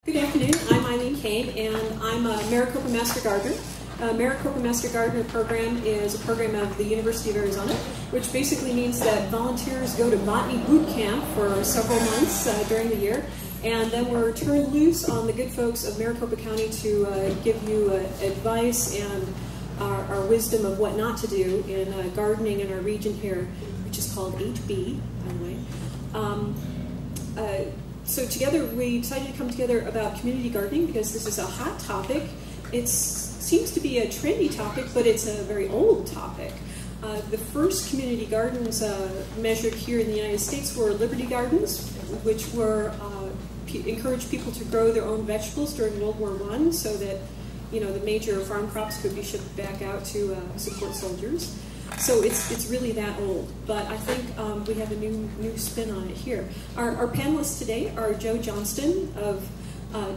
Good afternoon, I'm Eileen Kane, and I'm a Maricopa Master Gardener. Maricopa Master Gardener program is a program of the University of Arizona, which basically means that volunteers go to botany boot camp for several months during the year, and then we're turned loose on the good folks of Maricopa County to give you advice and our wisdom of what not to do in gardening in our region here, which is called HB, by the way. So together we decided to come together about community gardening because this is a hot topic. It seems to be a trendy topic, but it's a very old topic. The first community gardens measured here in the United States were Liberty Gardens, which were encouraged people to grow their own vegetables during World War I, so that the major farm crops could be shipped back out to support soldiers. So it's really that old, but I think we have a new spin on it here. Our panelists today are Joe Johnston of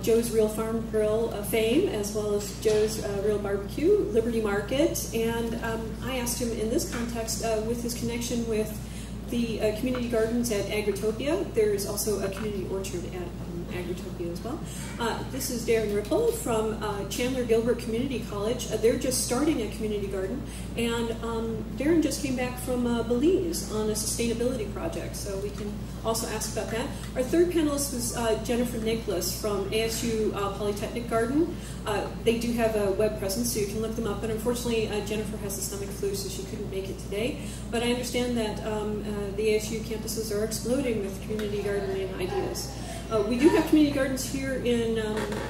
Joe's Real Farm Grill fame, as well as Joe's Real Barbecue, Liberty Market, and I asked him in this context with his connection with the community gardens at Topia. There's also a community orchard at Topia as well. This is Darren Ripple from Chandler Gilbert Community College. They're just starting a community garden, and Darren just came back from Belize on a sustainability project, so we can also ask about that. Our third panelist was Jennifer Nicholas from ASU Polytechnic Garden. They do have a web presence, so you can look them up, but unfortunately Jennifer has the stomach flu, so she couldn't make it today. But I understand that the ASU campuses are exploding with community gardening ideas. We do have community gardens here in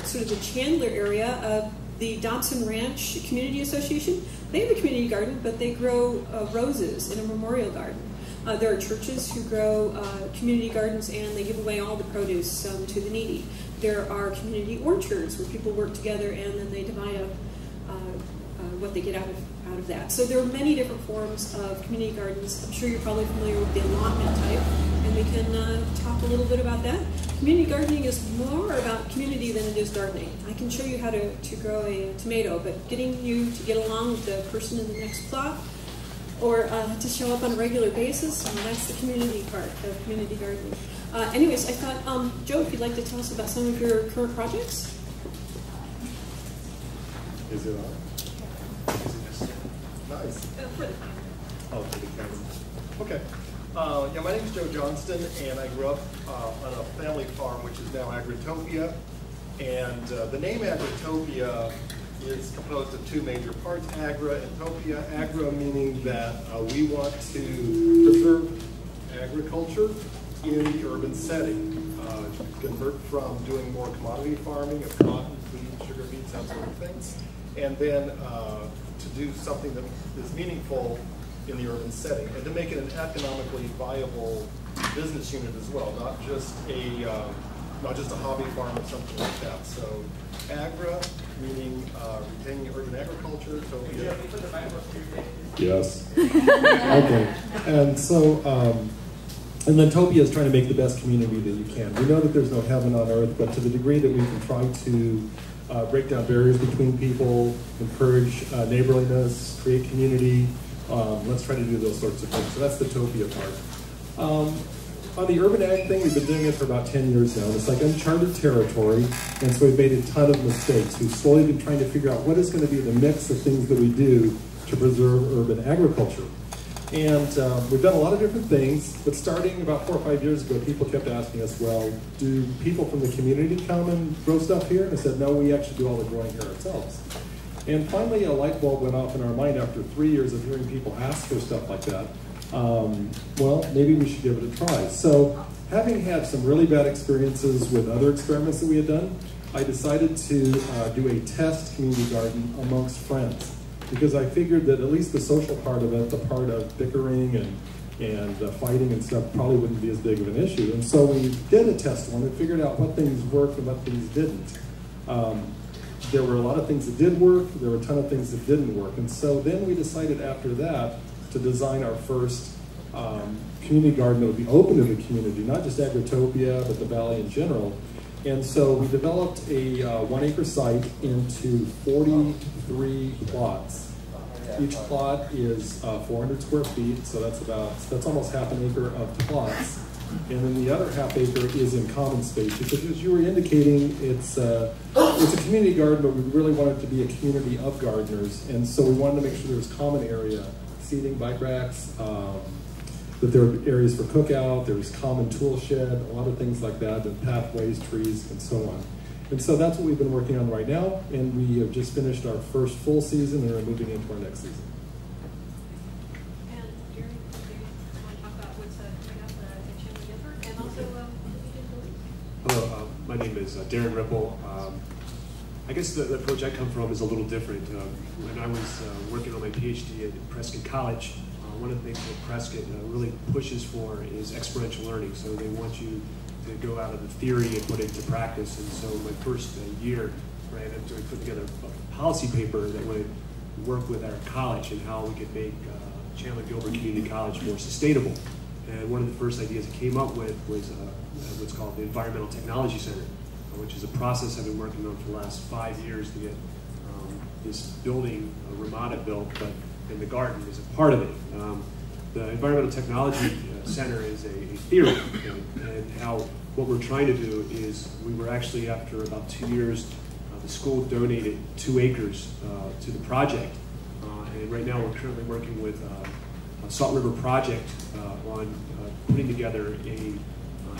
sort of the Chandler area. The Dobson Ranch Community Association, they have a community garden, but they grow roses in a memorial garden. There are churches who grow community gardens, and they give away all the produce to the needy. There are community orchards where people work together and then they divide up what they get out of that. So there are many different forms of community gardens. I'm sure you're probably familiar with the allotment type, and we can talk a little bit about that. Community gardening is more about community than it is gardening. I can show you how to grow a tomato, but getting you to get along with the person in the next plot or to show up on a regular basis, that's the community part of community gardening. Anyways, I thought, Joe, if you'd like to tell us about some of your current projects. Is it on? Nice. For the camera. Oh, for the camera. Okay. Yeah, my name is Joe Johnston, and I grew up on a family farm, which is now Topia. And the name Topia is composed of two major parts, Agra and Topia. Agra meaning that we want to preserve agriculture in the urban setting, convert from doing more commodity farming of cotton, wheat, sugar beets, that sort of things, and then to do something that is meaningful in the urban setting, and to make it an economically viable business unit as well, not just a hobby farm or something like that. So, Agra meaning retaining urban agriculture. Topia. Yes. Okay. And so, and then Topia is trying to make the best community that you can. We know that there's no heaven on earth, but to the degree that we can try to break down barriers between people, encourage neighborliness, create community. Let's try to do those sorts of things. So that's the Topia part. On the urban ag thing, we've been doing it for about 10 years now. It's like uncharted territory, and so we've made a ton of mistakes. We've slowly been trying to figure out what is going to be the mix of things that we do to preserve urban agriculture. And we've done a lot of different things, but starting about 4 or 5 years ago, people kept asking us, well, do people from the community come and grow stuff here? And I said, no, we actually do all the growing here ourselves. And finally, a light bulb went off in our mind after 3 years of hearing people ask for stuff like that. Well, maybe we should give it a try. So, having had some really bad experiences with other experiments that we had done, I decided to do a test community garden amongst friends, because I figured that at least the social part of it, the part of bickering and fighting and stuff, probably wouldn't be as big of an issue. And so we did a test one and figured out what things worked and what things didn't. There were a lot of things that did work, there were a ton of things that didn't work. And so then we decided after that to design our first community garden that would be open to the community, not just Topia, but the valley in general. And so we developed a 1 acre site into 43 plots. Each plot is 400 square feet, so that's almost half an acre of plots. And then the other half acre is in common space, because as you were indicating, it's a community garden, but we really want it to be a community of gardeners. And so we wanted to make sure there's common area, seating, bike racks, that there are areas for cookout, there's common tool shed, a lot of things like that, and pathways, trees, and so on. And so that's what we've been working on right now, and we have just finished our first full season and are moving into our next season. And Darren, do you want to talk about what's coming up at Chandler Gilbert, and also what you did? Hello, my name is Darren Ripple. I guess the approach I come from is a little different. When I was working on my PhD at Prescott College, one of the things that Prescott really pushes for is experiential learning. So they want you to go out of the theory and put it into practice. And so my first year, right, I was putting together a policy paper that would work with our college and how we could make Chandler Gilbert Community College more sustainable. And one of the first ideas I came up with was what's called the Environmental Technology Center, which is a process I've been working on for the last 5 years to get this building, Ramada, built, but in the garden is a part of it. The Environmental Technology Center is a theory, and how what we're trying to do is, we were actually, after about 2 years, the school donated 2 acres to the project, and right now we're currently working with Salt River Project on putting together a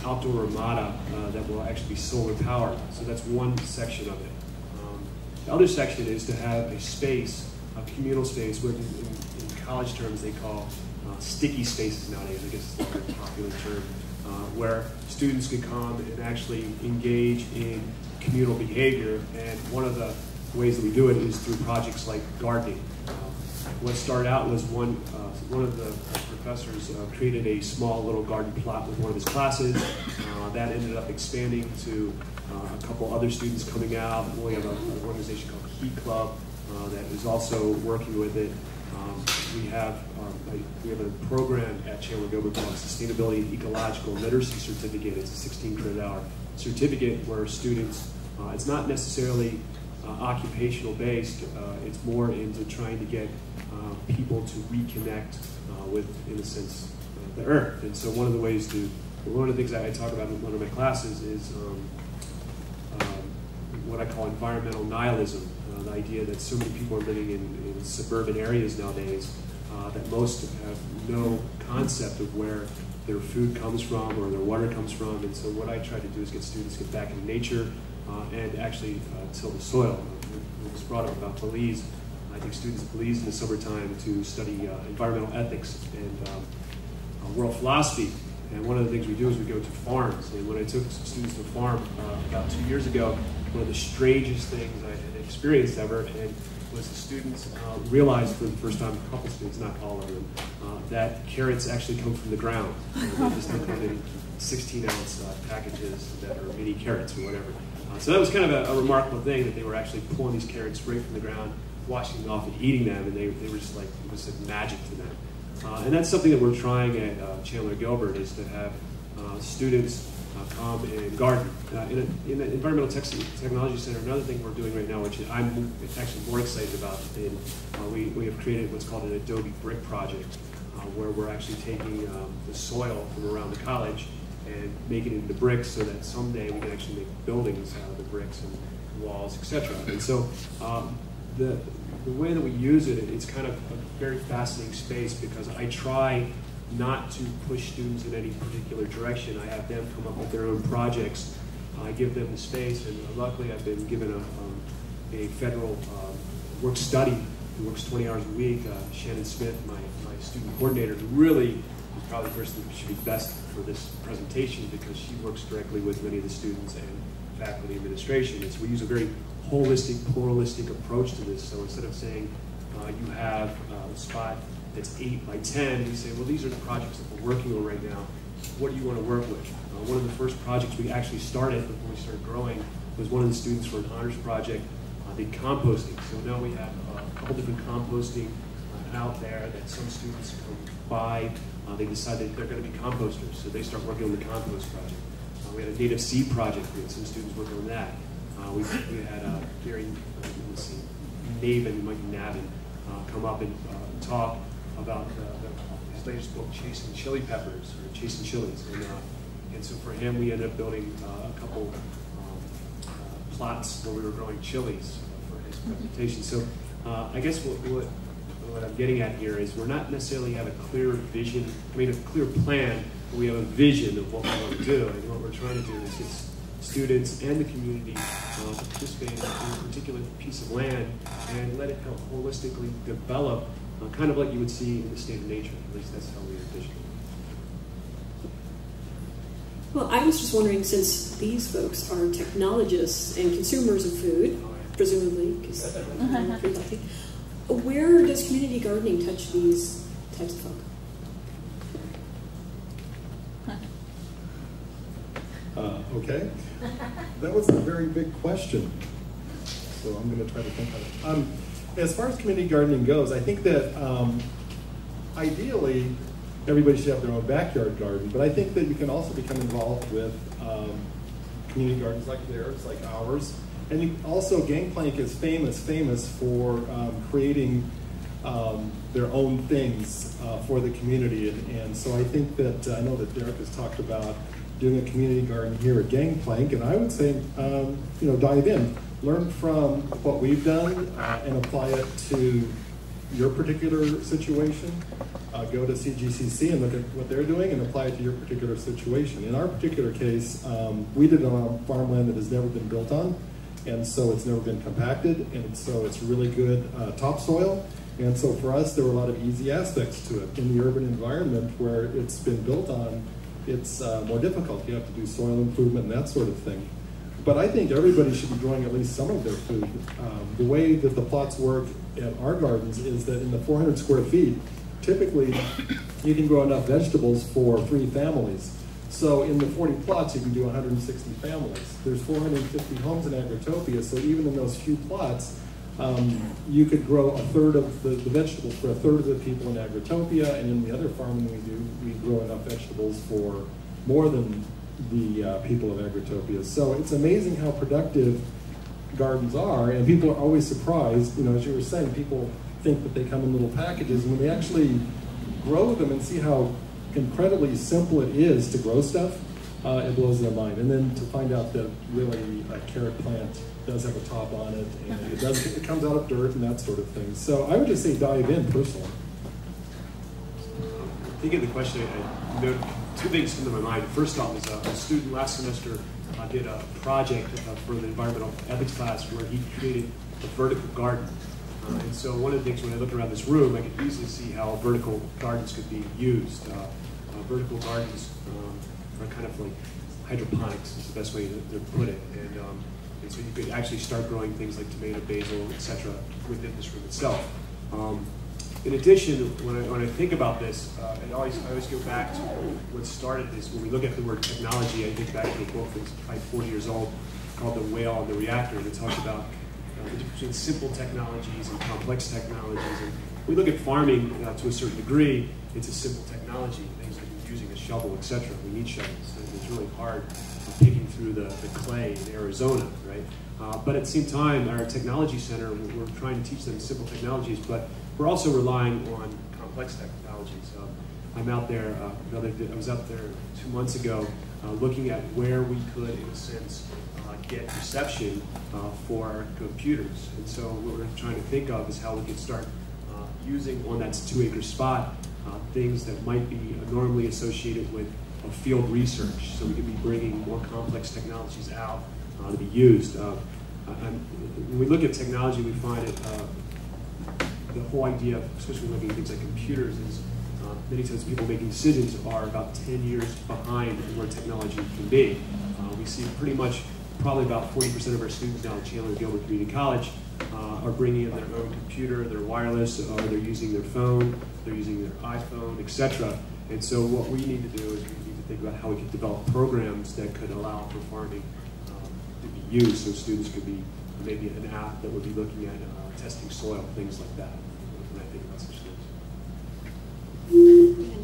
outdoor Ramada that will actually be solar powered. So that's one section of it. The other section is to have a space, a communal space, what in college terms they call sticky spaces nowadays. I guess it's a very popular term, where students can come and actually engage in communal behavior. And one of the ways that we do it is through projects like gardening. What started out was one of the professors created a small little garden plot with one of his classes. That ended up expanding to a couple other students coming out. We have an organization called Heat Club that is also working with it. We have a program at Chandler Gilbert called Sustainability and Ecological Literacy Certificate. It's a 16 credit hour certificate where students, it's not necessarily occupational based, it's more into trying to get people to reconnect with, in a sense, the earth. And so one of the things that I talk about in one of my classes is what I call environmental nihilism, the idea that so many people are living in suburban areas nowadays that most have no concept of where their food comes from or their water comes from. And so what I try to do is get students to get back in nature and actually till the soil. It was brought up about Belize. I take students to Belize in the summertime to study environmental ethics and world philosophy. And one of the things we do is we go to farms. And when I took some students to a farm about 2 years ago, one of the strangest things I had experienced ever, and was the students realized for the first time, a couple students, not all of them, that carrots actually come from the ground. They just don't come in 16-ounce packages that are mini carrots or whatever. So that was kind of a remarkable thing, that they were actually pulling these carrots right from the ground, washing them off and eating them, and they were just like, it was like magic to them. And that's something that we're trying at Chandler Gilbert, is to have students come and garden. In the Environmental Technology Center, another thing we're doing right now, which I'm actually more excited about, we have created what's called an Adobe Brick Project, where we're actually taking the soil from around the college and making it into bricks, so that someday we can actually make buildings out of the bricks and walls, etc. And so the way that we use it, it's kind of a very fascinating space, because I try not to push students in any particular direction. I have them come up with their own projects. I give them the space, and luckily I've been given a federal work study who works 20 hours a week. Shannon Smith, my student coordinator, who really is probably the person who should be best for this presentation, because she works directly with many of the students and faculty administration. And so we use a very holistic, pluralistic approach to this. So instead of saying you have a spot that's 8 by 10, we say, well, these are the projects that we're working on right now. What do you want to work with? One of the first projects we actually started before we started growing was one of the students for an honors project did composting. So now we have a couple different composting out there that some students come by. They decided they're going to be composters, so they start working on the compost project. We had a native seed project. We had some students working on that. We had Gary, Mike Navin, come up and talk about his latest book, Chasing Chili Peppers, or Chasing Chilies. And And so for him, we ended up building a couple plots where we were growing chilies for his presentation. So I guess what I'm getting at here is we're not necessarily have a clear vision, a clear plan, but we have a vision of what we want to do. And what we're trying to do is get students and the community participate in a particular piece of land and let it help holistically develop, kind of like you would see in the state of nature. At least that's how we envision it. Well, I was just wondering, since these folks are technologists and consumers of food, presumably, because they're pretty healthy, where does community gardening touch these types of folk? Okay, that was a very big question, so I'm going to try to think of it. As far as community gardening goes, I think that ideally everybody should have their own backyard garden, but I think that you can also become involved with community gardens like theirs, like ours. And also, Gangplank is famous for creating their own things for the community. And so I think that, I know that Derek has talked about doing a community garden here at Gangplank, and I would say, dive in. Learn from what we've done and apply it to your particular situation. Go to CGCC and look at what they're doing and apply it to your particular situation. In our particular case, we did it on farmland that has never been built on, and so it's never been compacted, and so it's really good topsoil. And so for us, there were a lot of easy aspects to it. In the urban environment where it's been built on, it's more difficult. You have to do soil improvement and that sort of thing. But I think everybody should be growing at least some of their food. The way that the plots work at our gardens is that in the 400 square feet, typically you can grow enough vegetables for 3 families. So in the 40 plots, you can do 160 families. There's 450 homes in Agritopia, so even in those few plots, you could grow a third of the vegetables for a third of the people in Agritopia, and in the other farming we do, we grow enough vegetables for more than the people of Agritopia. So it's amazing how productive gardens are, and people are always surprised. As you were saying, people think that they come in little packages, and when they actually grow them and see how incredibly simple it is to grow stuff, it blows their mind. And then to find out that really a carrot plant does have a top on it, and it comes out of dirt and that sort of thing. So I would just say dive in personally. Thinking of the question, I noted 2 things come to my mind. First off is a student last semester did a project for the environmental ethics class where he created a vertical garden. And so one of the things when I look around this room, I could easily see how vertical gardens could be used. Vertical gardens are kind of like hydroponics is the best way to put it. And so you could actually start growing things like tomato, basil, etc. within this room itself. In addition, when I think about this, I always go back to what started this. When we look at the word technology, I think back to a book that's probably 40 years old called The Whale and the Reactor, and it talks about the difference between simple technologies and complex technologies. And we look at farming to a certain degree. It's a simple technology, things like using a shovel, etc. We need shovels, and it's really hard picking through the clay in Arizona, right? But at the same time, our technology center, we're trying to teach them simple technologies, but we're also relying on complex technologies. I'm out there, I was out there 2 months ago looking at where we could, in a sense, get reception for our computers. And so what we're trying to think of is how we could start using on that 2-acre spot things that might be normally associated with field research. So we could be bringing more complex technologies out to be used. When we look at technology, we find it, the whole idea, especially when looking at things like computers, is many times people making decisions are about 10 years behind where technology can be. We see pretty much probably about 40% of our students now at Chandler Gilbert Community College are bringing in their own computer, their wireless, or they're using their phone, they're using their iPhone, etc. And so what we need to do is we need to think about how we can develop programs that could allow for farming to be used, so students could be maybe an app that would be looking at testing soil, things like that, when I think about such things.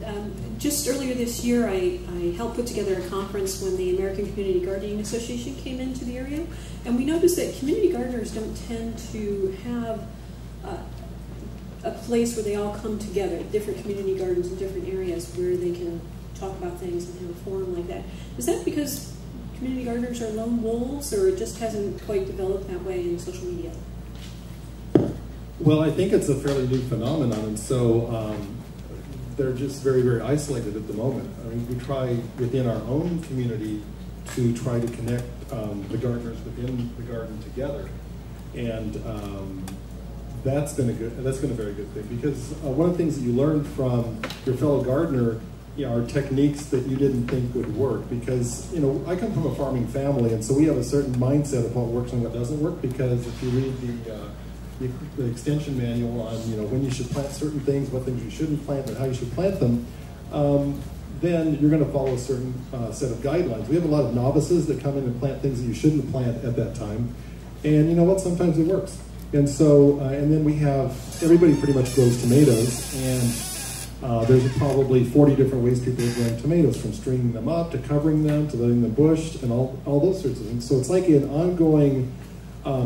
And just earlier this year, I helped put together a conference when the American Community Gardening Association came into the area, and we noticed that community gardeners don't tend to have a place where they all come together, different community gardens in different areas where they can talk about things and have a forum like that. Is that because community gardeners are lone wolves, or it just hasn't quite developed that way in social media? Well, I think it's a fairly new phenomenon, and so they're just very, very isolated at the moment. I mean, we try within our own community to try to connect the gardeners within the garden together, and that's been a very good thing, because one of the things that you learn from your fellow gardener, are techniques that you didn't think would work. Because I come from a farming family, and so we have a certain mindset of what works and what doesn't work. Because if you read the extension manual on when you should plant certain things, what things you shouldn't plant, and how you should plant them, then you're going to follow a certain set of guidelines. We have a lot of novices that come in and plant things that you shouldn't plant at that time, and you know what? Sometimes it works. And so, and then we have everybody pretty much grows tomatoes, and there's probably 40 different ways people are growing tomatoes, from stringing them up to covering them to letting them bush and all those sorts of things. So it's like an ongoing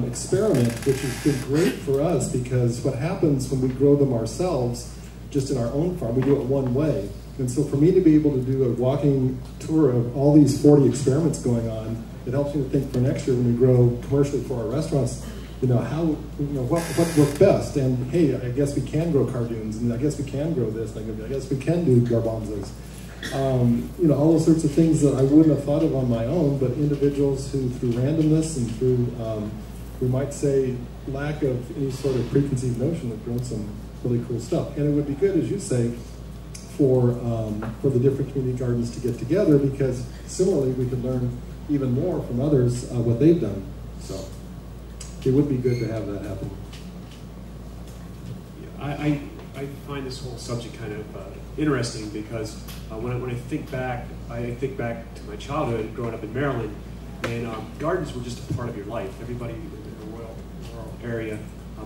experiment, which has been great for us, because what happens when we grow them ourselves, just in our own farm, we do it one way. And so for me to be able to do a walking tour of all these 40 experiments going on, it helps me to think for next year when we grow commercially for our restaurants, what worked best. And hey, I guess we can grow cardoons, and I guess we can grow this, and I guess we can do garbanzos. All those sorts of things that I wouldn't have thought of on my own, but individuals who, through randomness and through, we might say, lack of any sort of preconceived notion, have grown some really cool stuff. And it would be good, as you say, for the different community gardens to get together, because similarly we could learn even more from others what they've done. So it would be good to have that happen. Yeah, I find this whole subject kind of interesting, because when I think back to my childhood growing up in Maryland, and gardens were just a part of your life. Everybody in the rural area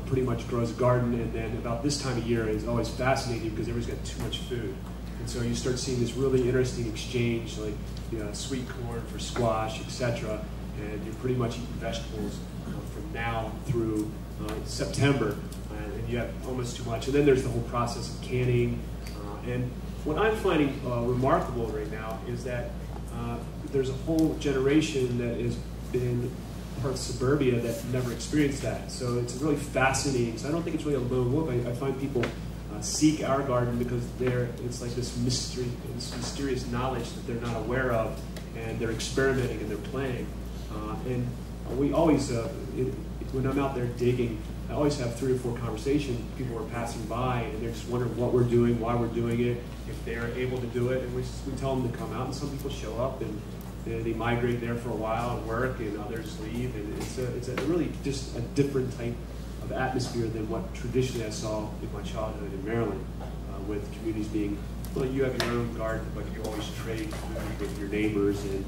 pretty much grows a garden, and then about this time of year is always fascinating because everybody's got too much food. And so you start seeing this really interesting exchange, like sweet corn for squash, etc. And you're pretty much eating vegetables from now through September, and you have almost too much. And then there's the whole process of canning. And what I'm finding remarkable right now is that there's a whole generation that has been part of suburbia that never experienced that. So it's really fascinating. So I don't think it's really a lone wolf. I find people seek our garden because it's like this mystery, this mysterious knowledge that they're not aware of, and they're experimenting and they're playing. And we always, when I'm out there digging, I always have 3 or 4 conversations. People are passing by and they're just wondering what we're doing, why we're doing it, if they're able to do it, and we tell them to come out. And some people show up and they migrate there for a while and work, and others leave, and it's a really just a different type of atmosphere than what traditionally I saw in my childhood in Maryland, with communities being, well, you have your own garden, but you always trade food with your neighbors, and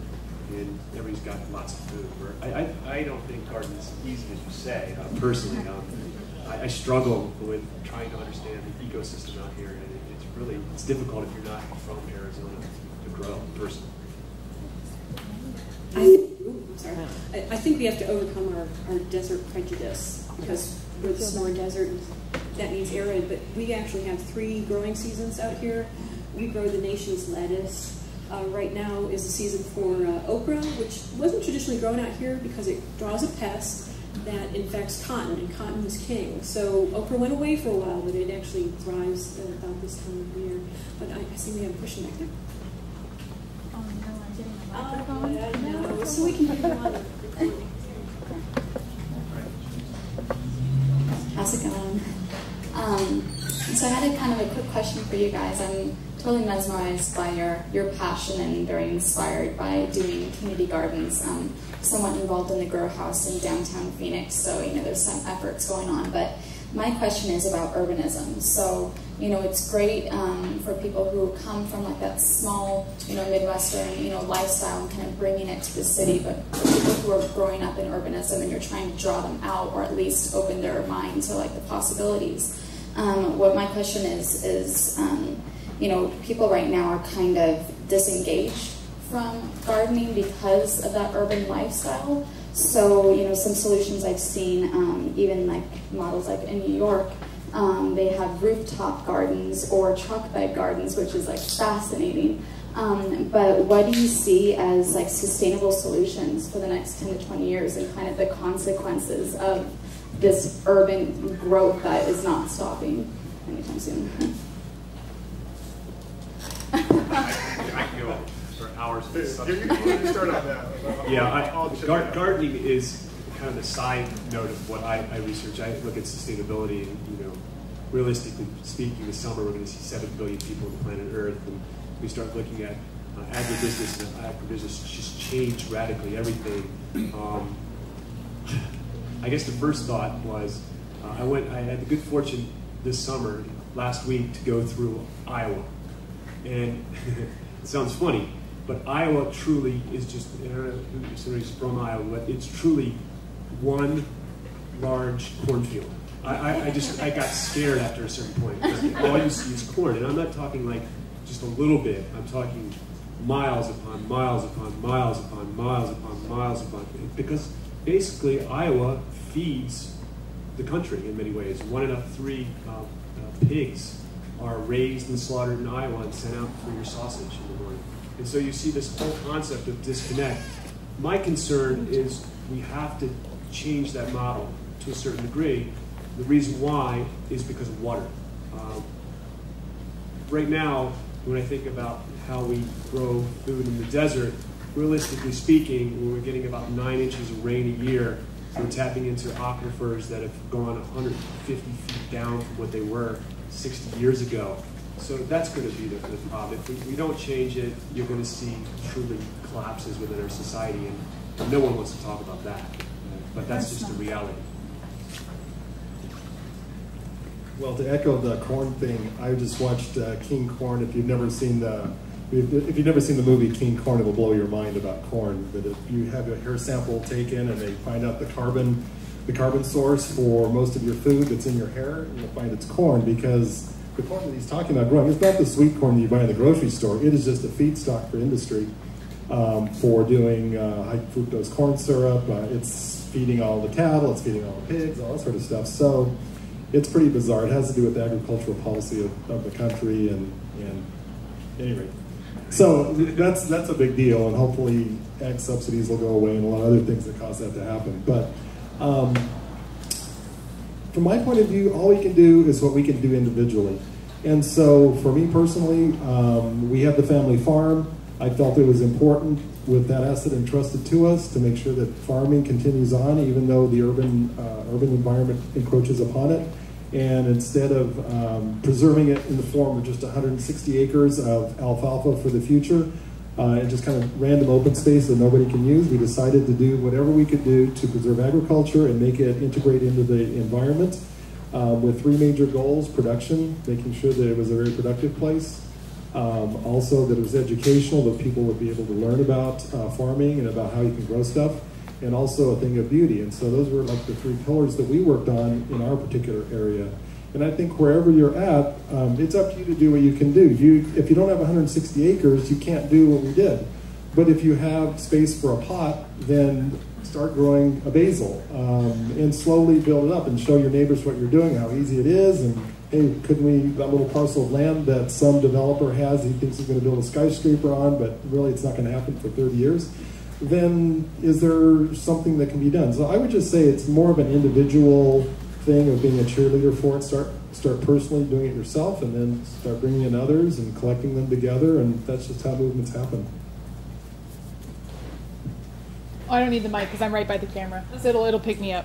everybody's got lots of food. I don't think gardening is easy, as you say, personally. I struggle with trying to understand the ecosystem out here, and it's difficult if you're not from Arizona to grow personally. I think we have to overcome our desert prejudice, because it's more desert, that means arid, but we actually have 3 growing seasons out here. We grow the nation's lettuce. Right now is the season for okra, which wasn't traditionally grown out here because it draws a pest that infects cotton, and cotton was king. So okra went away for a while, but it actually thrives about this time of year. But I see we have a question back there. No, so we can do a lot of recording. How's it going? So I had a kind of a quick question for you guys. I'm totally mesmerized by your passion and very inspired by doing community gardens. Somewhat involved in the grow house in downtown Phoenix, so there's some efforts going on. But my question is about urbanism. So it's great for people who come from like that small, Midwestern, lifestyle and kind of bringing it to the city. But for people who are growing up in urbanism and you're trying to draw them out, or at least open their mind to like the possibilities. What my question is people right now are kind of disengaged from gardening because of that urban lifestyle. So, some solutions I've seen, even like models like in New York, they have rooftop gardens or truck bed gardens, which is like fascinating. But what do you see as like sustainable solutions for the next 10 to 20 years and kind of the consequences of this urban growth that is not stopping anytime soon? I can go for hours. You start on that. Yeah, gardening is kind of the side note of what I research. I look at sustainability, and realistically speaking, this summer we're going to see 7 billion people on the planet Earth, and we start looking at agribusiness and agribusiness just changed radically everything. I guess the first thought was I had the good fortune this summer, last week, to go through Iowa. And it sounds funny, but Iowa truly is just, I don't know if somebody's from Iowa, but it's truly one large cornfield. I got scared after a certain point, because all you see is corn. And I'm not talking like just a little bit. I'm talking miles upon miles upon miles upon miles upon miles upon, because basically Iowa feeds the country in many ways. 1 out of 3 pigs are raised and slaughtered in Iowa and sent out for your sausage in the morning. And so you see this whole concept of disconnect. My concern is we have to change that model to a certain degree. The reason why is because of water. Right now, when I think about how we grow food in the desert, realistically speaking, when we're getting about 9 inches of rain a year, we're tapping into aquifers that have gone 150 feet down from what they were 60 years ago. So that's going to be the problem. If we don't change it, you're going to see truly collapses within our society, and no one wants to talk about that. But that's just the reality. Well, to echo the corn thing, I just watched King Corn. If you've never seen the movie King Corn, it will blow your mind about corn. But if you have a hair sample taken and they find out the carbon source for most of your food that's in your hair, you'll find it's corn, because the corn that he's talking about growing is not the sweet corn that you buy in the grocery store. It is just a feedstock for industry for doing high fructose corn syrup. It's feeding all the cattle, it's feeding all the pigs, all that sort of stuff. So it's pretty bizarre. It has to do with the agricultural policy of the country, and anyway. So that's a big deal, and hopefully ag subsidies will go away and a lot of other things that cause that to happen. But from my point of view, all we can do is what we can do individually. And so for me personally, we have the family farm. I felt it was important with that asset entrusted to us to make sure that farming continues on, even though the urban environment encroaches upon it. And instead of preserving it in the form of just 160 acres of alfalfa for the future, and just kind of random open space that nobody can use, we decided to do whatever we could do to preserve agriculture and make it integrate into the environment with 3 major goals: production, making sure that it was a very productive place, also that it was educational, that people would be able to learn about farming and about how you can grow stuff, and also a thing of beauty. And so those were like the 3 pillars that we worked on in our particular area. And I think wherever you're at, it's up to you to do what you can do. If you don't have 160 acres, you can't do what we did. But if you have space for a pot, then start growing a basil and slowly build it up and show your neighbors what you're doing, how easy it is. And hey, that little parcel of land that some developer has, he thinks he's going to build a skyscraper on, but really it's not going to happen for 30 years. Then is there something that can be done? So I would just say it's more of an individual thing of being a cheerleader for it. Start personally doing it yourself, and then start bringing in others and collecting them together, and that's just how movements happen. Oh, I don't need the mic because I'm right by the camera, so it'll pick me up.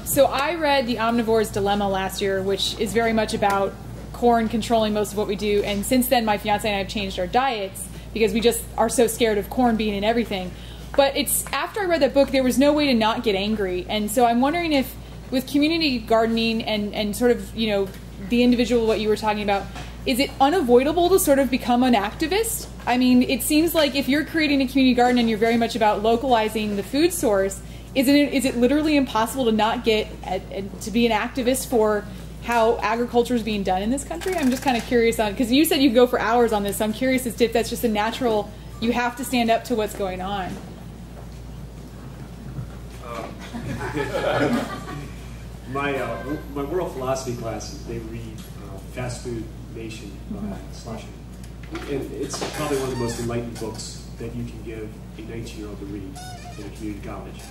So I read The Omnivore's Dilemma last year, which is very much about corn controlling most of what we do, and since then my fiance and I have changed our diets because we just are so scared of corn being in everything. But it's after I read that book, there was no way to not get angry, and so I'm wondering if with community gardening and sort of, the individual, what you were talking about, is it unavoidable to sort of become an activist? I mean, it seems like if you're creating a community garden and you're very much about localizing the food source, is it literally impossible to not get to be an activist for how agriculture is being done in this country? I'm just kind of curious on, because you said you go for hours on this, so I'm curious as to if that's just a natural, you have to stand up to what's going on. My world philosophy class, they read Fast Food Nation by Slushin. and it's probably one of the most enlightening books that you can give a 19-year-old to read in a community college.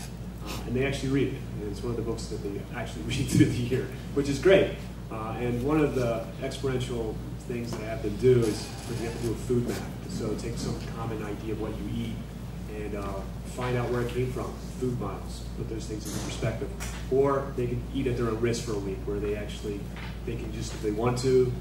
And they actually read it. And it's one of the books that they actually read through the year, which is great. And one of the experiential things that I have them do is, for example, do a food map. So take some common idea of what you eat and find out where it came from, food miles, put those things into perspective. Or they can eat at their own risk for a week, where they can just, if they want to,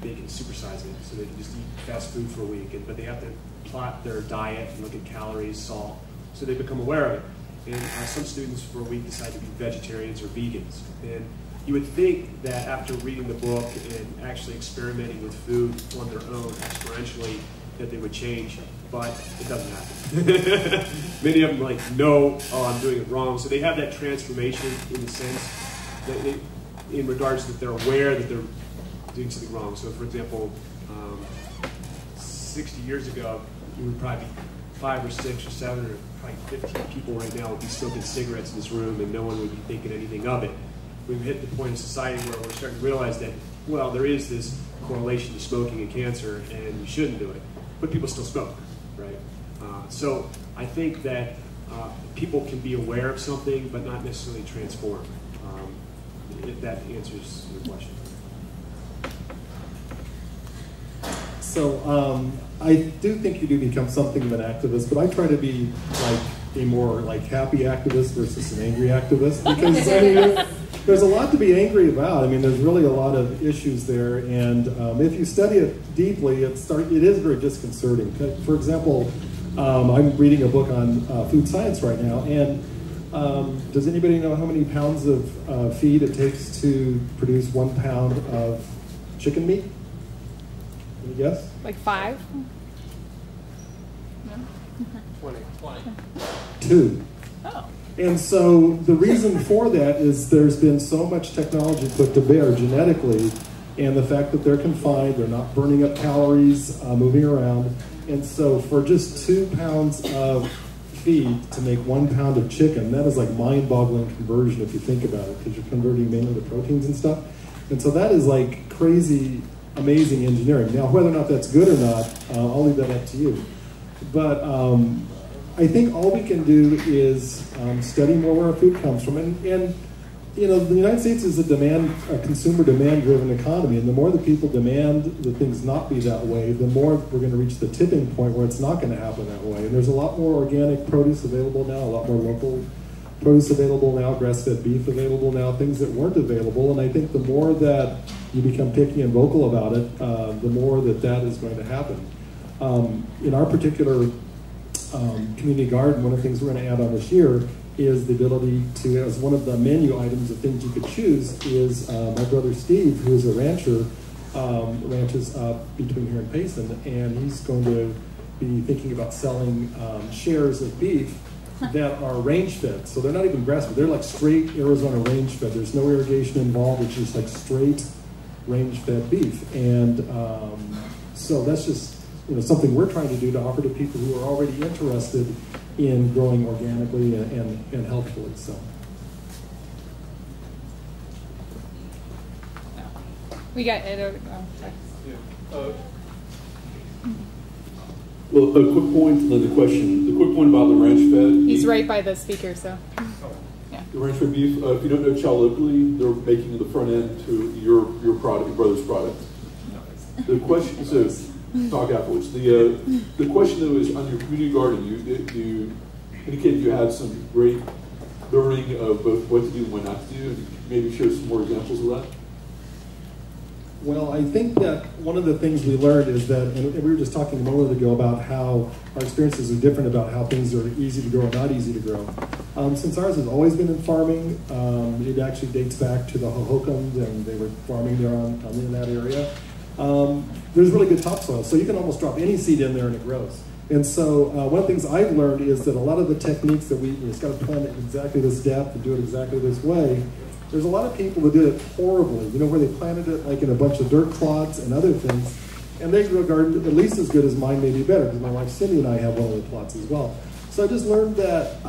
they can supersize it. So they can just eat fast food for a week, but they have to plot their diet and look at calories, salt, so they become aware of it. And some students for a week decide to be vegetarians or vegans. And you would think that after reading the book and actually experimenting with food on their own experientially, that they would change, but it doesn't happen. Many of them like, no, oh, I'm doing it wrong. So they have that transformation in the sense that in regards that they're aware that they're doing something wrong. So for example, 60 years ago, you would probably be 5 or 6 or 7 or probably 15 people right now would be smoking cigarettes in this room and no one would be thinking anything of it. We've hit the point in society where we're starting to realize that, well, there is this correlation to smoking and cancer and you shouldn't do it, but people still smoke, right? So I think that people can be aware of something but not necessarily transform, if that answers your question. So I do think you do become something of an activist, but I try to be like a more like happy activist versus an angry activist, because I mean, there's a lot to be angry about. I mean, there's really a lot of issues there, and if you study it deeply, it is very disconcerting. For example, I'm reading a book on food science right now, and does anybody know how many pounds of feed it takes to produce 1 pound of chicken meat? Any guess? Like 5? No? 20. 2. Oh. And so the reason for that is there's been so much technology put to bear genetically, and the fact that they're confined, they're not burning up calories, moving around. And so for just 2 pounds of feed to make 1 pound of chicken, that is like mind-boggling conversion if you think about it, because you're converting mainly to proteins and stuff. And so that is like crazy, amazing engineering. Now, whether or not that's good or not, I'll leave that up to you. But I think all we can do is study more where our food comes from. And you know, the United States is a consumer demand-driven economy, and the more that people demand that things not be that way, the more we're going to reach the tipping point where it's not going to happen that way. And there's a lot more organic produce available now, a lot more local produce available now, grass-fed beef available now, things that weren't available. And I think the more that you become picky and vocal about it, the more that is going to happen. In our particular community garden, one of the things we're going to add on this year is the ability to, as one of the menu items of things you could choose, is my brother Steve, who is a rancher, ranches between here and Payson, and he's going to be thinking about selling shares of beef that are range-fed. So they're not even grass-fed, they're like straight Arizona range-fed. There's no irrigation involved, it's just like straight range-fed beef. And so that's just something we're trying to do to offer to people who are already interested in growing organically and healthfully. So, we got it. Sorry. Well, a quick point, then the question. The quick point about the ranch fed. He's right by the speaker, so. Yeah. The ranch fed beef. If you don't know Chow locally, they're making the front end to your product, your brother's product. The question. So. Talk afterwards. The question though is on your community garden. You indicated you had some great learning of both what to do and what not to do. And maybe share some more examples of that. Well, I think that one of the things we learned is that, and we were just talking a moment ago about how our experiences are different about how things are easy to grow and not easy to grow. Since ours has always been in farming, it actually dates back to the Hohokams, and they were farming there in that area. There's really good topsoil, so you can almost drop any seed in there and it grows. And so one of the things I've learned is that a lot of the techniques that it's got to plant it exactly this depth and do it exactly this way, there's a lot of people that did it horribly, where they planted it like in a bunch of dirt clods and other things, and they grew a garden at least as good as mine, maybe better, because my wife Cindy and I have one of the plots as well. So I just learned that,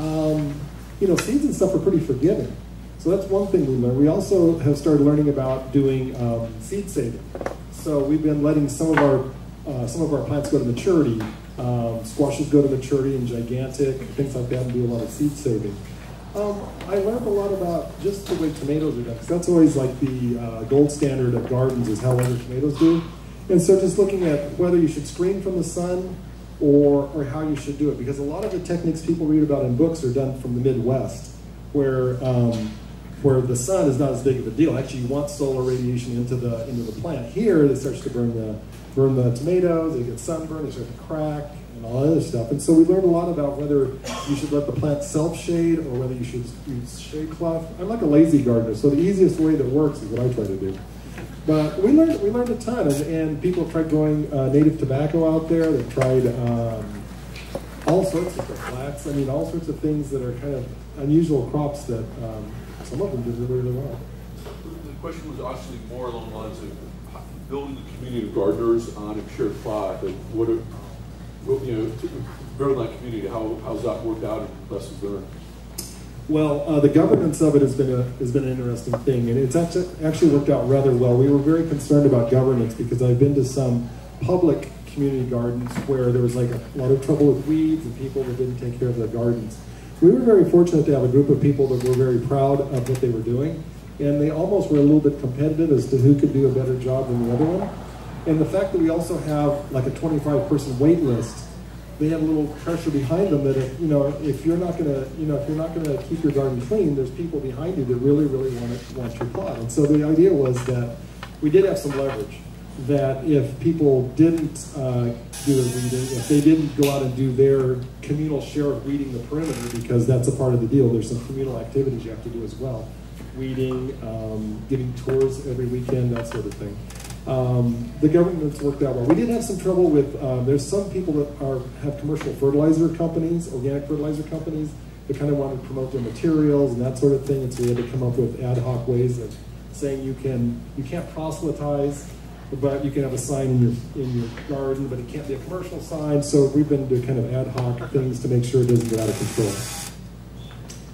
seeds and stuff are pretty forgiving. So that's one thing we learned. We also have started learning about doing seed saving. So we've been letting some of our some of our plants go to maturity. Squashes go to maturity and gigantic, things like that, and do a lot of seed saving. I learned a lot about just the way tomatoes are done, because that's always like the gold standard of gardens is how other tomatoes do. And so just looking at whether you should screen from the sun or how you should do it, because a lot of the techniques people read about in books are done from the Midwest, where the sun is not as big of a deal. Actually, you want solar radiation into the plant. Here, it starts to burn the tomatoes, they get sunburned, they start to crack, and all that other stuff. And so we learned a lot about whether you should let the plant self-shade or whether you should use shade cloth. I'm like a lazy gardener, so the easiest way that works is what I try to do. But we learned a ton, and people have tried growing native tobacco out there. They've tried all sorts of flax. I mean, all sorts of things that are kind of unusual crops that some of them did really, really well. The question was actually more along the lines of building the community of gardeners on a shared plot. Like building that community, how's that worked out and lessons learned? Well, the governance of it has been an interesting thing, and it's actually worked out rather well. We were very concerned about governance because I've been to some public community gardens where there was like a lot of trouble with weeds and people that didn't take care of their gardens. We were very fortunate to have a group of people that were very proud of what they were doing, and they almost were a little bit competitive as to who could do a better job than the other one. And the fact that we also have like a 25-person wait list, they have a little pressure behind them that if you're not gonna keep your garden clean, there's people behind you that really, really want your plot. And so the idea was that we did have some leverage. That if people didn't do the weeding, if they didn't go out and do their communal share of weeding the perimeter, because that's a part of the deal, there's some communal activities you have to do as well. Weeding, giving tours every weekend, that sort of thing. The government's worked out well. We did have some trouble with, there's some people that have commercial fertilizer companies, organic fertilizer companies, that kind of want to promote their materials and that sort of thing, and so we had to come up with ad hoc ways of saying you can't proselytize, but you can have a sign in your garden, but it can't be a commercial sign. So we've been doing kind of ad hoc things to make sure it doesn't get out of control.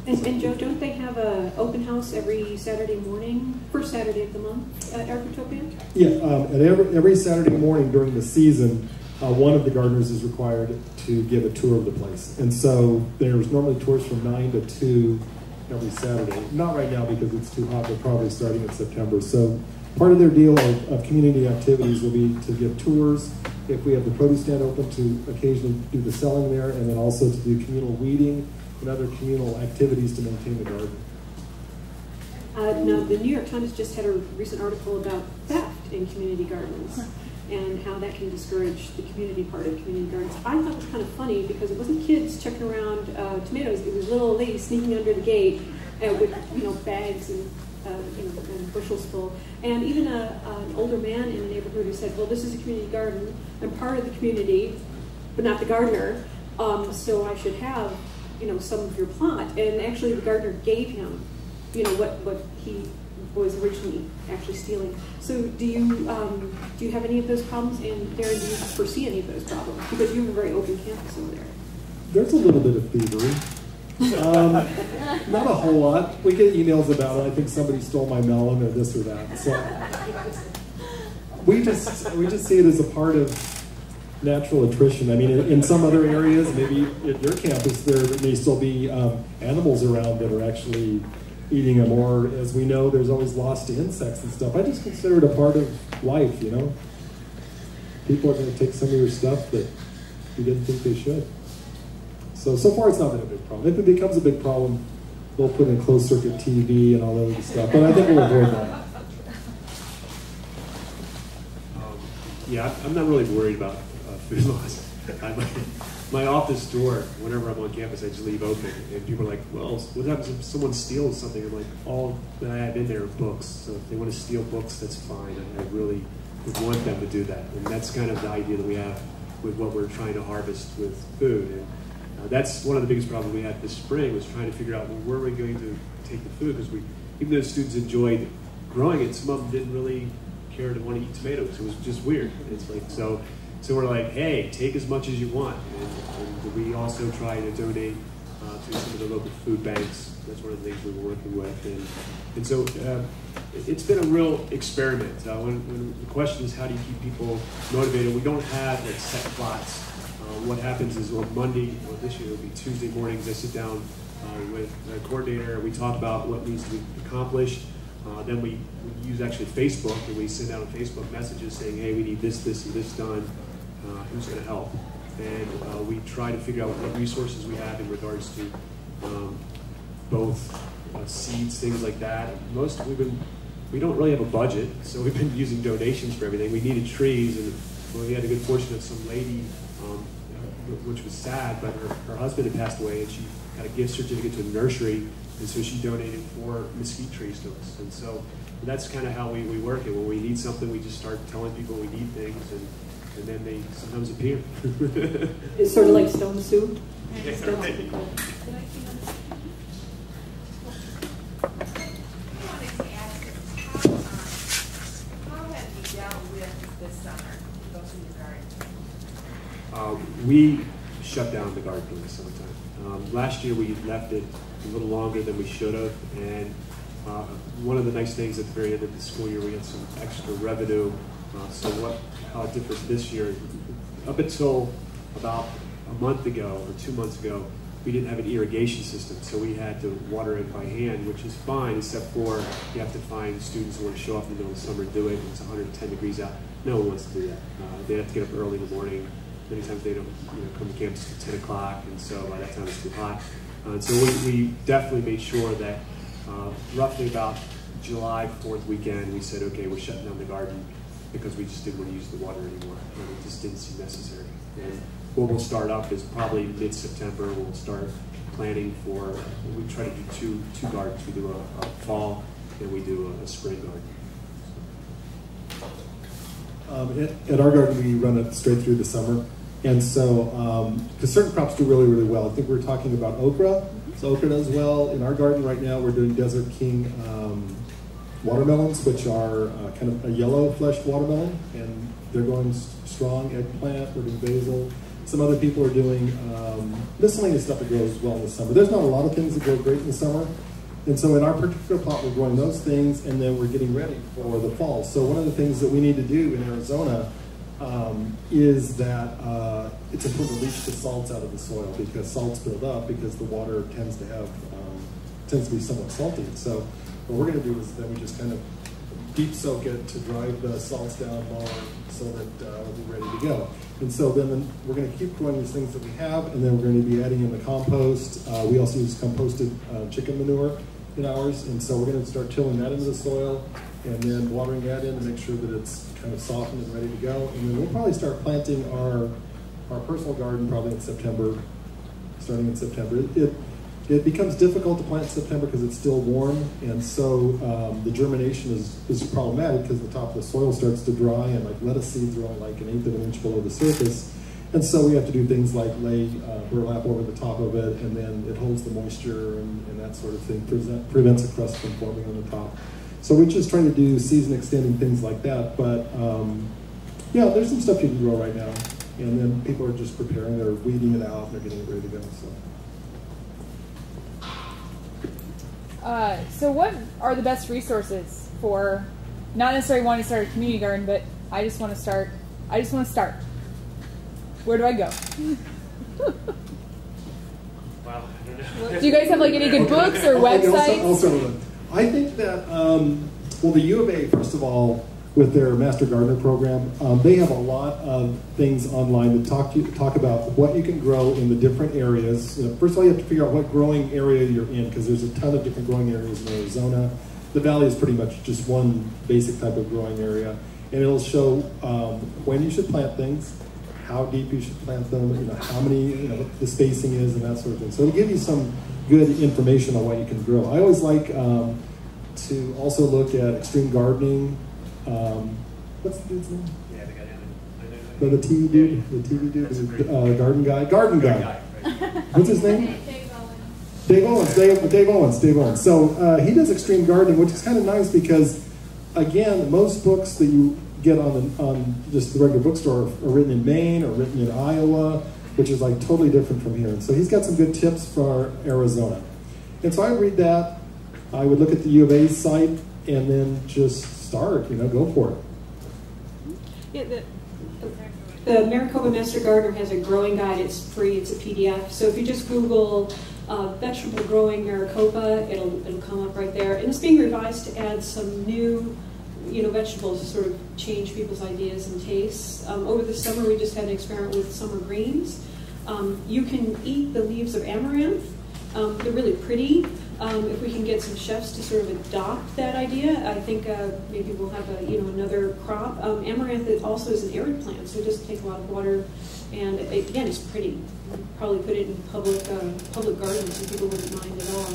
And Joe, don't they have an open house every Saturday morning, first Saturday of the month at Topia? Yeah, at every Saturday morning during the season, one of the gardeners is required to give a tour of the place. And so there's normally tours from 9 to 2 every Saturday. Not right now because it's too hot, but probably starting in September. So part of their deal of community activities will be to give tours, if we have the produce stand open, to occasionally do the selling there, and then also to do communal weeding and other communal activities to maintain the garden. Now, the New York Times just had a recent article about theft in community gardens and how that can discourage the community part of community gardens. I thought it was kind of funny because it wasn't kids checking around tomatoes. It was little ladies sneaking under the gate with bags and and bushels full. And even an older man in the neighborhood who said, well, this is a community garden. I'm part of the community, but not the gardener, so I should have some of your plot. And actually the gardener gave him what he was originally actually stealing. So do you have any of those problems? And Darren, do you foresee any of those problems? Because you have a very open campus over there. There's a little bit of thievery. Not a whole lot. We get emails about it. I think somebody stole my melon or this or that. So we just see it as a part of natural attrition. I mean, in some other areas, maybe at your campus, there may still be animals around that are actually eating them. Or, as we know, there's always loss to insects and stuff. I just consider it a part of life, People are going to take some of your stuff that you didn't think they should. So far it's not been a big problem. If it becomes a big problem, they'll put in closed circuit TV and all that other stuff. But I think we'll avoid that. Yeah, I'm not really worried about food loss. My office door, whenever I'm on campus, I just leave open. And people are like, well, what happens if someone steals something? I'm like, all that I have in there are books. So if they want to steal books, that's fine. I really would want them to do that. And that's kind of the idea that we have with what we're trying to harvest with food. And that's one of the biggest problems we had this spring, was trying to figure out, well, where are we going to take the food? Because even though students enjoyed growing it, some of them didn't really care to want to eat tomatoes. It was just weird. It's like, so we're like, hey, take as much as you want. And we also try to donate to some of the local food banks. That's one of the things we were working with. And so it's been a real experiment. When the question is how do you keep people motivated, we don't have like set plots. What happens is on Monday, well, this year it'll be Tuesday mornings, I sit down with the coordinator, we talk about what needs to be accomplished. Then we use actually Facebook, and we send out Facebook messages saying, hey, we need this, this, and this done. Who's going to help? And we try to figure out what resources we have in regards to both seeds, things like that. We don't really have a budget, so we've been using donations for everything. We needed trees, and we had a good fortune of some lady, which was sad, but her husband had passed away, and she got a gift certificate to a nursery, and so she donated 4 mesquite trees to us. And so that's kind of how we work it. When we need something, we just start telling people we need things, and then they sometimes appear. It's sort of like stone soup. Yeah, right. We shut down the garden in the summertime. Last year we left it a little longer than we should have, and one of the nice things at the very end of the school year we had some extra revenue. So how it differs this year, up until about a month ago or 2 months ago, we didn't have an irrigation system, so we had to water it by hand, which is fine, except for you have to find students who want to show up in the middle of the summer and do it. It's 110 degrees out. No one wants to do that. They have to get up early in the morning. Many times they don't come to campus at 10 o'clock, and so by that time it's too hot. So we definitely made sure that roughly about July 4th weekend, we said, okay, we're shutting down the garden because we just didn't want to use the water anymore. And it just didn't seem necessary. And what we'll start up is probably mid-September. We'll start planning for, we try to do two gardens. We do a fall and we do a spring garden. At our garden, we run it straight through the summer. And so, because certain crops do really, really well. I think we're talking about okra. So okra does well. In our garden right now, we're doing Desert King watermelons, which are kind of a yellow fleshed watermelon, and they're going strong. Eggplant, we're doing basil. Some other people are doing miscellaneous stuff that grows well in the summer. There's not a lot of things that grow great in the summer. And so in our particular plot, we're growing those things, and then we're getting ready for the fall. So one of the things that we need to do in Arizona is that it's important to leach the salts out of the soil, because salts build up because the water tends to be somewhat salty. So what we're going to do is then we just kind of deep soak it to drive the salts down lower so that we'll be ready to go. And so then we're going to keep growing these things that we have, and then we're going to be adding in the compost. We also use composted chicken manure in ours, and so we're going to start tilling that into the soil and then watering that in to make sure that it's kind of softened and ready to go. And then we'll probably start planting our personal garden probably in September, starting in September. It becomes difficult to plant in September because it's still warm, and so the germination is problematic because the top of the soil starts to dry, and like lettuce seeds are only like 1/8 of an inch below the surface. And so we have to do things like lay burlap over the top of it, and then it holds the moisture and that sort of thing, prevents a crust from forming on the top. So we're just trying to do season extending things like that, but yeah, there's some stuff you can grow right now, and then people are just preparing, they're weeding it out, and they're getting it ready to go. So what are the best resources for not necessarily wanting to start a community garden, but I just want to start. Where do I go? Wow, I don't know. Do you guys have like any good books or websites? I'll start with it. I think that, well, the U of A, first of all, with their Master Gardener program, they have a lot of things online that talk about what you can grow in the different areas. First of all, you have to figure out what growing area you're in, because there's a ton of different growing areas in Arizona. The valley is pretty much just one basic type of growing area, and it'll show when you should plant things, how deep you should plant them, how many, what the spacing is, and that sort of thing. So it'll give you some good information on what you can grow. I always like to also look at Extreme Gardening. What's the dude's name? Yeah, the guy down there. The TV dude? The TV dude? Garden Guy? Garden Guy. What's his name? Dave Owens. So he does Extreme Gardening, which is kind of nice because, again, most books that you get on just the regular bookstore are written in Maine or written in Iowa, which is like totally different from here. And so he's got some good tips for Arizona. And so I would read that. I would look at the U of A's site, and then just start, go for it. Yeah, the Maricopa Master Gardener has a growing guide. It's free. It's a PDF. So if you just Google vegetable growing Maricopa, it'll come up right there. And it's being revised to add some new, vegetables to sort of change people's ideas and tastes. Over the summer, we just had an experiment with summer greens. You can eat the leaves of amaranth. They're really pretty. If we can get some chefs to sort of adopt that idea, I think maybe we'll have another crop. Amaranth also is an arid plant, so it doesn't take a lot of water, and again, it's pretty. You probably put it in public gardens, and people wouldn't mind at all.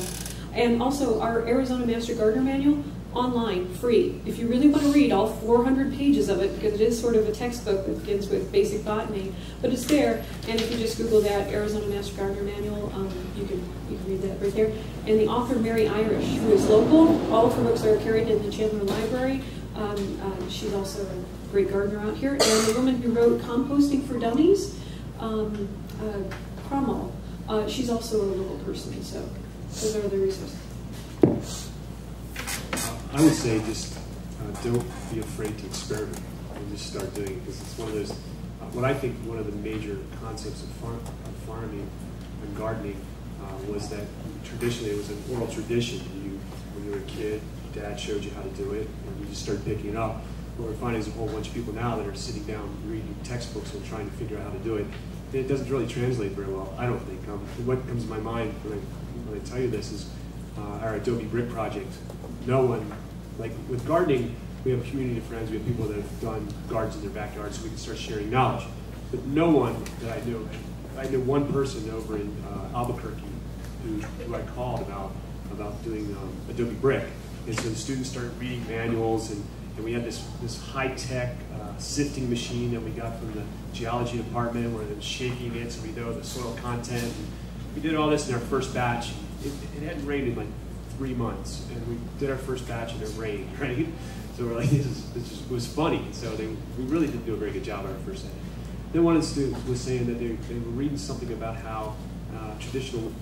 And also, our Arizona Master Gardener Manual, online, free. If you really want to read all 400 pages of it, because it is sort of a textbook that begins with basic botany, but it's there. And if you just Google that, Arizona Master Gardener Manual, you can read that right there. And the author Mary Irish, who is local, all of her books are carried in the Chandler Library. She's also a great gardener out here. And the woman who wrote Composting for Dummies, Cromwell, she's also a local person. So those are the resources. I would say just don't be afraid to experiment and just start doing it, because it's one of those, what I think one of the major concepts of farming and gardening was that traditionally it was an oral tradition. When you were a kid, dad showed you how to do it, and you just started picking it up. What we're finding is a whole bunch of people now that are sitting down reading textbooks and trying to figure out how to do it. And it doesn't really translate very well, I don't think. What comes to my mind when I tell you this is our Adobe Brick project. No one, like with gardening, we have a community of friends, we have people that have done gardens in their backyard, so we can start sharing knowledge. But no one that I knew one person over in Albuquerque who I called about doing Adobe Brick. And so the students started reading manuals, and we had this high-tech sifting machine that we got from the geology department where they're shaking it so we know the soil content. And we did all this in our first batch. It hadn't rained in like 3 months, and we did our first batch and it rained, right? So we're like, it was funny. So we really didn't do a very good job on our first day. Then one of the students was saying that they were reading something about how traditional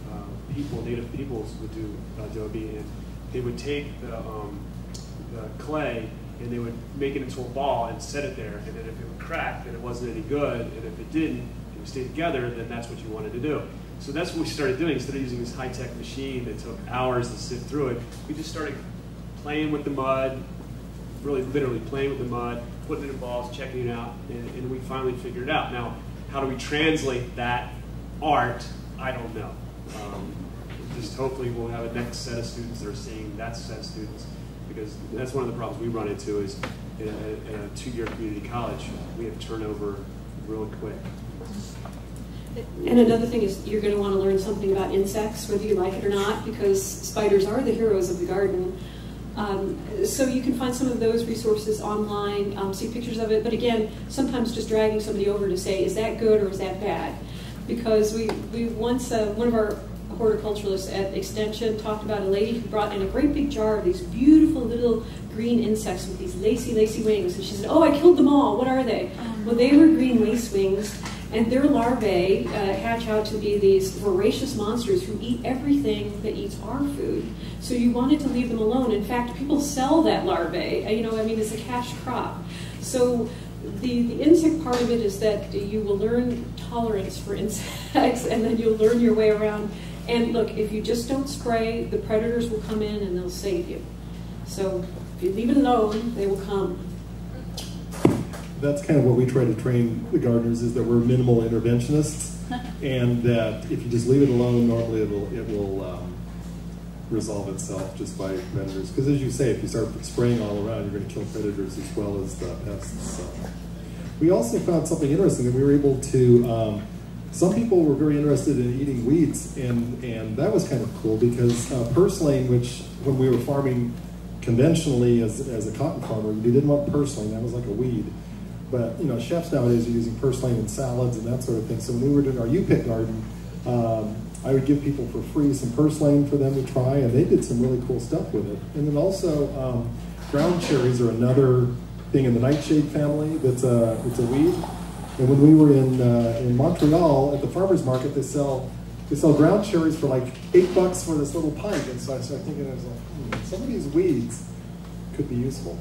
native peoples would do adobe, and they would take the clay and they would make it into a ball and set it there, and then if it would crack, then it wasn't any good, and if it didn't, it would stay together, then that's what you wanted to do. So that's what we started doing. Instead of using this high-tech machine that took hours to sift through it, we just started playing with the mud, really literally playing with the mud, putting it in balls, checking it out, and we finally figured it out. Now, how do we translate that art? I don't know. Just hopefully we'll have a next set of students that are seeing that set of students, because that's one of the problems we run into is in a 2-year community college, we have turnover really quick. And another thing is you're going to want to learn something about insects, whether you like it or not, because spiders are the heroes of the garden. So you can find some of those resources online, see pictures of it, but again, sometimes just dragging somebody over to say, is that good or is that bad? Because we once, one of our horticulturalists at Extension talked about a lady who brought in a great big jar of these beautiful little green insects with these lacy wings, and she said, oh, I killed them all, what are they? Well, they were green lacewings, and their larvae hatch out to be these voracious monsters who eat everything that eats our food. So you wanted to leave them alone. In fact, people sell that larvae. It's a cash crop. So the insect part of it is that you will learn tolerance for insects, and then you'll learn your way around. And look, if you just don't spray, the predators will come in and they'll save you. So if you leave it alone, they will come. That's kind of what we try to train the gardeners, is that we're minimal interventionists, and that if you just leave it alone, normally it will resolve itself just by predators. Because as you say, if you start spraying all around, you're going to kill predators as well as the pests. So. We also found something interesting, that we were able to, some people were very interested in eating weeds, and that was kind of cool, because purslane, which when we were farming conventionally as a cotton farmer, we didn't want purslane, that was like a weed. But chefs nowadays are using purslane in salads and that sort of thing. So when we were doing our U-Pick garden, I would give people for free some purslane for them to try, and they did some really cool stuff with it. And then also, ground cherries are another thing in the nightshade family. It's a weed. And when we were in Montreal at the farmers market, they sell ground cherries for like $8 for this little pint. And so I started thinking, some of these weeds could be useful.